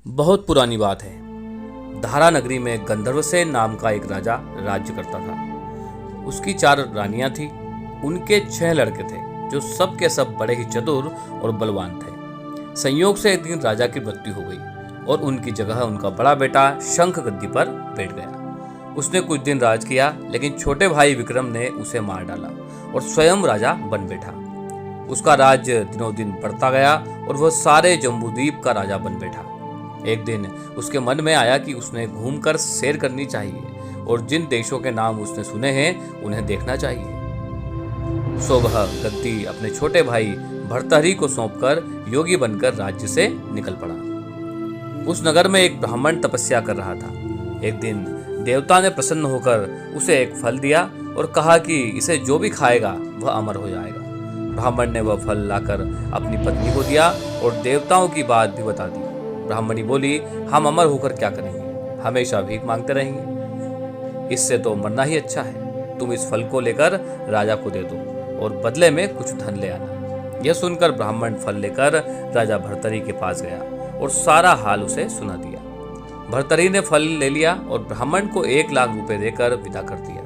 बहुत पुरानी बात है। धारा नगरी में गंधर्वसेन नाम का एक राजा राज्य करता था। उसकी 4 रानियां थीं। उनके 6 लड़के थे जो सब के सब बड़े ही चतुर और बलवान थे। संयोग से एक दिन राजा की मृत्यु हो गई और उनकी जगह उनका बड़ा बेटा शंख गद्दी पर बैठ गया। उसने कुछ दिन राज किया, लेकिन छोटे भाई विक्रम ने उसे मार डाला और स्वयं राजा बन बैठा। उसका राज्य दिनों दिन बढ़ता गया और वह सारे जम्बूद्वीप का राजा बन बैठा। एक दिन उसके मन में आया कि उसने घूमकर सैर करनी चाहिए और जिन देशों के नाम उसने सुने हैं उन्हें देखना चाहिए। सो वह गद्दी अपने छोटे भाई भर्तहरि को सौंपकर योगी बनकर राज्य से निकल पड़ा। उस नगर में एक ब्राह्मण तपस्या कर रहा था। एक दिन देवता ने प्रसन्न होकर उसे एक फल दिया और कहा कि इसे जो भी खाएगा वह अमर हो जाएगा। ब्राह्मण ने वह फल लाकर अपनी पत्नी को दिया और देवताओं की बात भी बता दी। ब्राह्मणी बोली, हम अमर होकर क्या करेंगे, हमेशा भीख मांगते रहेंगे। इससे तो मरना ही अच्छा है। तुम इस फल को लेकर राजा को दे दो और बदले में कुछ धन ले आना। यह सुनकर ब्राह्मण फल लेकर राजा भर्तहरि के पास गया और सारा हाल उसे सुना दिया। भर्तहरि ने फल ले लिया और ब्राह्मण को 1 लाख रुपए देकर विदा कर दिया।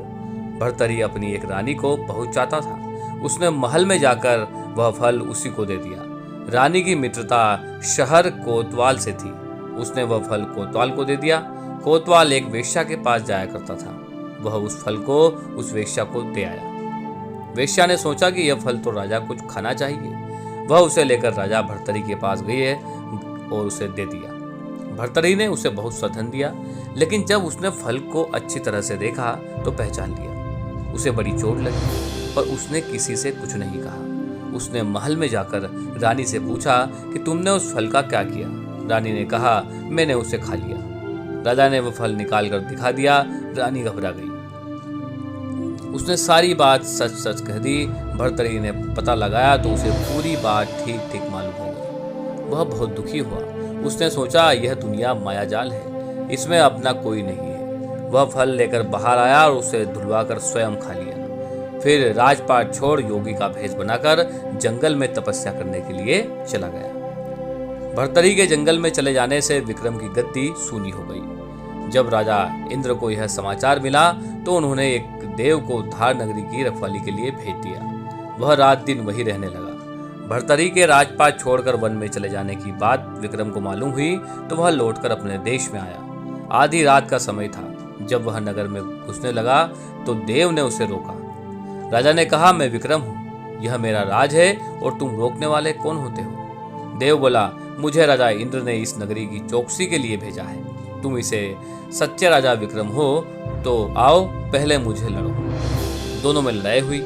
भर्तहरि अपनी एक रानी को बहुत चाहता था। उसने महल में जाकर वह फल उसी को दे दिया। रानी की मित्रता शहर कोतवाल से थी। उसने वह फल कोतवाल को दे दिया। कोतवाल एक वेश्या के पास जाया करता था। वह उस फल को उस वेश्या को दे आया। वेश्या ने सोचा कि यह फल तो राजा कुछ खाना चाहिए। वह उसे लेकर राजा भर्तहरि के पास गई है और उसे दे दिया। भर्तहरि ने उसे बहुत सा धन दिया, लेकिन जब उसने फल को अच्छी तरह से देखा तो पहचान लिया। उसे बड़ी चोट लगी, पर उसने किसी से कुछ नहीं कहा। उसने महल में जाकर रानी से पूछा कि तुमने उस फल का क्या किया। रानी ने कहा, मैंने उसे खा लिया। राजा ने वह फल निकाल कर दिखा दिया। रानी घबरा गई। उसने सारी बात सच सच कह दी। भर्तहरि ने पता लगाया तो उसे पूरी बात ठीक ठीक मालूम हो गई। वह बहुत दुखी हुआ। उसने सोचा, यह दुनिया मायाजाल है, इसमें अपना कोई नहीं है। वह फल लेकर बाहर आया और उसे धुलवाकर स्वयं खा लिया। फिर राजपाट छोड़ योगी का भेष बनाकर जंगल में तपस्या करने के लिए चला गया। भर्तहरि के जंगल में चले जाने से विक्रम की गद्दी सूनी हो गई। जब राजा इंद्र को यह समाचार मिला तो उन्होंने एक देव को धार नगरी की रखवाली के लिए भेज दिया। वह रात दिन वहीं रहने लगा। भर्तहरि के राजपाट छोड़कर वन में चले जाने की बात विक्रम को मालूम हुई तो वह लौटकर अपने देश में आया। आधी रात का समय था। जब वह नगर में घुसने लगा तो देव ने उसे रोका। राजा ने कहा, मैं विक्रम हूँ, यह मेरा राज है और तुम रोकने वाले कौन होते हो? देव बोला, मुझे राजा इंद्र ने इस नगरी की चौकसी के लिए भेजा है। तुम इसे सच्चे राजा विक्रम हो तो आओ पहले मुझे लड़ो। दोनों में लड़ाई हुई।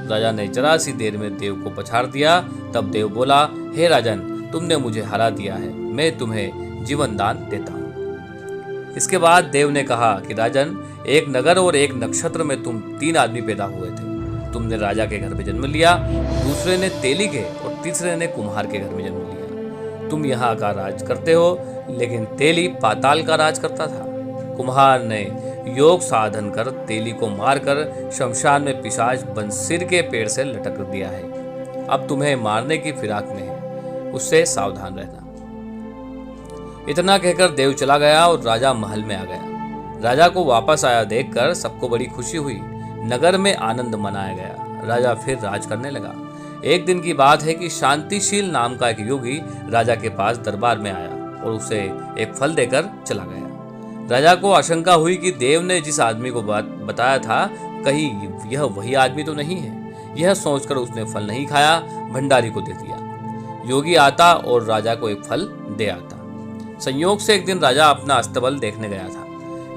राजा ने जरा सी देर में देव को पछाड़ दिया। तब देव बोला, हे राजन, तुमने मुझे हरा दिया है, मैं तुम्हें जीवन दान देता हूँ। इसके बाद देव ने कहा कि राजन, एक नगर और एक नक्षत्र में तुम 3 आदमी पैदा हुए थे। तुमने राजा के घर में जन्म लिया, दूसरे ने तेली के और तीसरे ने कुम्हार के घर में जन्म लिया। तुम यहाँ का राज करते हो, लेकिन तेली पाताल का राज करता था। कुम्हार ने योग साधन कर तेली को मारकर शमशान में पिशाच बंसिर के पेड़ से लटक दिया है। अब तुम्हें मारने की फिराक में है, उससे सावधान रहना। इतना कहकर देव चला गया और राजा महल में आ गया। राजा को वापस आया देखकर सबको बड़ी खुशी हुई। नगर में आनंद मनाया गया। राजा फिर राज करने लगा। एक दिन की बात है कि शांतिशील नाम का एक योगी राजा के पास दरबार में आया और उसे एक फल देकर चला गया। राजा को आशंका हुई कि देव ने जिस आदमी को बात बताया था, कहीं यह वही आदमी तो नहीं है। यह सोचकर उसने फल नहीं खाया, भंडारी को दे दिया। योगी आता और राजा को एक फल दे आता। संयोग से एक दिन राजा अपना अस्तबल देखने गया था।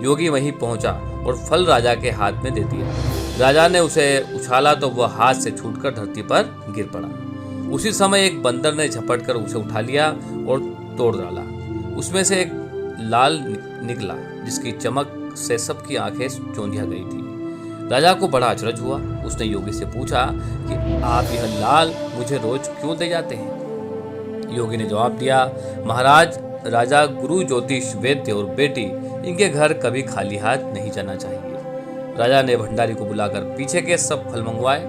योगी वहीं पहुंचा और फल राजा के हाथ में दे दिया। राजा ने उसे उछाला तो वह हाथ से छूटकर धरती पर गिर पड़ा। उसी समय एक बंदर ने झपटकर उसे उठा लिया और तोड़ डाला। उसमें से एक लाल निकला, जिसकी चमक से सबकी आंखें चौंधिया गई थी। राजा को बड़ा अचरज हुआ। उसने योगी से पूछा कि आप यह लाल मुझे रोज क्यों दे जाते हैं? योगी ने जवाब दिया, महाराज, राजा गुरु ज्योतिष वैद्य और बेटी, इनके घर कभी खाली हाथ नहीं जाना चाहिए। राजा ने भंडारी को बुलाकर पीछे के सब फल मंगवाए।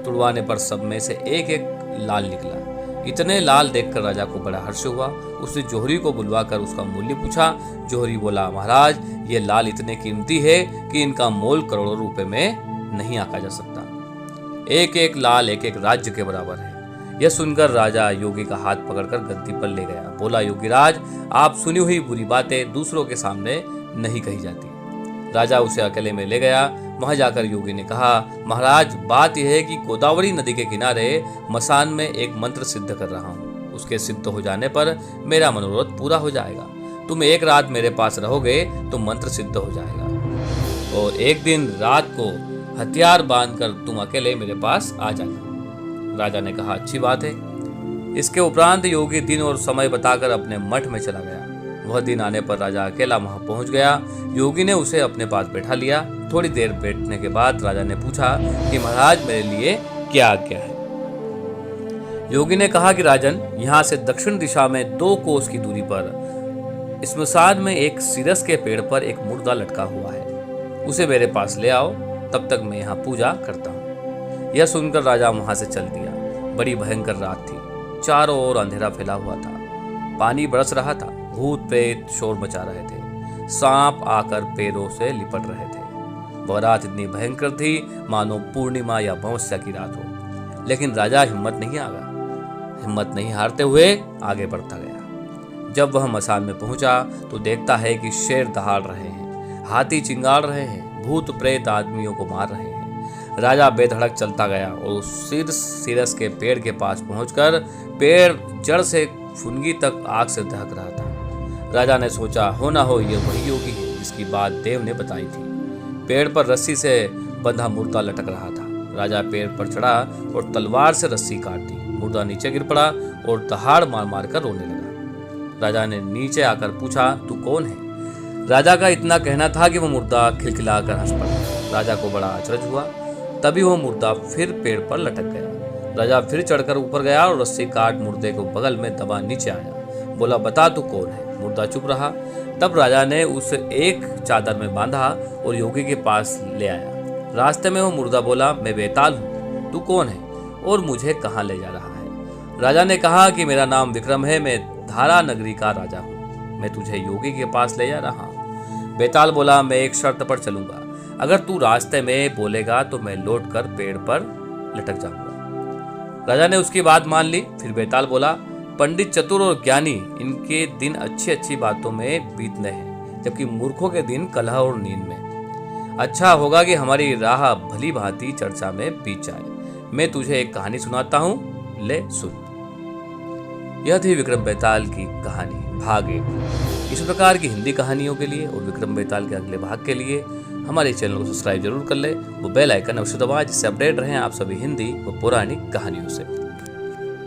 तुड़वाने पर सब में से एक एक लाल निकला। इतने लाल देखकर राजा को बड़ा हर्ष हुआ। उसने जोहरी को बुलवाकर उसका मूल्य पूछा। जोहरी बोला, महाराज, ये लाल इतने कीमती है कि इनका मोल करोड़ों रुपए में नहीं आंका जा सकता। एक एक लाल एक एक राज्य के बराबर है। यह सुनकर राजा योगी का हाथ पकड़कर गद्दी पर ले गया। बोला, योगीराज, आप सुनी हुई बुरी बातें दूसरों के सामने नहीं कही जाती। राजा उसे अकेले में ले गया। वहां जाकर योगी ने कहा, महाराज, बात यह है कि गोदावरी नदी के किनारे मसान में एक मंत्र सिद्ध कर रहा हूँ। उसके सिद्ध हो जाने पर मेरा मनोरथ पूरा हो जाएगा। तुम एक रात मेरे पास रहोगे तो मंत्र सिद्ध हो जाएगा, और एक दिन रात को हथियार बांधकर तुम अकेले मेरे पास आ जाना। राजा ने कहा, अच्छी बात है। इसके उपरांत योगी दिन और समय बताकर अपने मठ में चला गया। वह दिन आने पर राजा अकेला वहां पहुंच गया। योगी ने उसे अपने पास बैठा लिया। थोड़ी देर बैठने के बाद राजा ने पूछा कि महाराज, मेरे लिए क्या आज्ञा है। योगी ने कहा कि राजन, यहाँ से दक्षिण दिशा में 2 कोस की दूरी पर स्मशान में एक सिरस के पेड़ पर एक मुर्दा लटका हुआ है। उसे मेरे पास ले आओ, तब तक मैं यहाँ पूजा करता हूँ। यह सुनकर राजा वहां से चल दिया। बड़ी भयंकर रात थी। चारों ओर अंधेरा फैला हुआ था। पानी बरस रहा था। भूत प्रेत शोर मचा रहे थे। सांप आकर पैरों से लिपट रहे थे। वह रात इतनी भयंकर थी मानो पूर्णिमा या अमावस्या की रात हो। लेकिन राजा हिम्मत नहीं हारते हुए आगे बढ़ता गया। जब वह मसान में पहुंचा तो देखता है कि शेर दहाड़ रहे हैं, हाथी चिंगाड़ रहे हैं, भूत प्रेत आदमियों को मार रहे हैं। राजा बेधड़क चलता गया और उस सिरस के पेड़ के पास पहुंचकर पेड़ जड़ से फुनगी तक आग से दहक रहा था। राजा ने सोचा, हो ना हो ये वही योगी है जिसकी बात देव ने बताई थी। पेड़ पर रस्सी से बंधा मुर्दा लटक रहा था। राजा पेड़ पर चढ़ा और तलवार से रस्सी काट दी। मुर्दा नीचे गिर पड़ा और दहाड़ मार मार कर रोने लगा। राजा ने नीचे आकर पूछा, तू कौन है? राजा का इतना कहना था कि वो मुर्दा खिलखिलाकर हंस पड़ा। राजा को बड़ा अचरज हुआ। तभी वो मुर्दा फिर पेड़ पर लटक गया। राजा फिर चढ़कर ऊपर गया और रस्सी काट मुर्दे को बगल में दबा नीचे आया। बोला, बता तू कौन है? मुर्दा चुप रहा। तब राजा ने उसे एक चादर में बांधा और योगी के पास ले आया। रास्ते में वो मुर्दा बोला, मैं बेताल हूँ, तू कौन है और मुझे कहाँ ले जा रहा है? राजा ने कहा कि मेरा नाम विक्रम है, मैं धारा नगरी का राजा हूँ, मैं तुझे योगी के पास ले जा रहा हूँ। बेताल बोला, मैं एक शर्त पर चलूंगा। अगर तू रास्ते में बोलेगा तो मैं लौटकर पेड़ पर लटक जाऊंगा। राजा ने उसकी बात मान ली। फिर बेताल बोला, पंडित चतुर और ज्ञानी, इनके दिन अच्छी अच्छी बातों में बीतने हैं, जबकि मूर्खों के दिन कलह और नींद में। अच्छा होगा कि हमारी राह भली भांति चर्चा में बीत जाए। मैं तुझे एक कहानी सुनाता हूँ, ले सुन। यह थी विक्रम बेताल की कहानी भाग 1। इस प्रकार की हिंदी कहानियों के लिए और विक्रम बेताल के अगले भाग के लिए हमारे चैनल को सब्सक्राइब जरूर कर ले। वो बेल आइकन अवश्य दबाएं, जिससे अपडेट रहें आप सभी हिंदी व पौराणिक कहानियों से।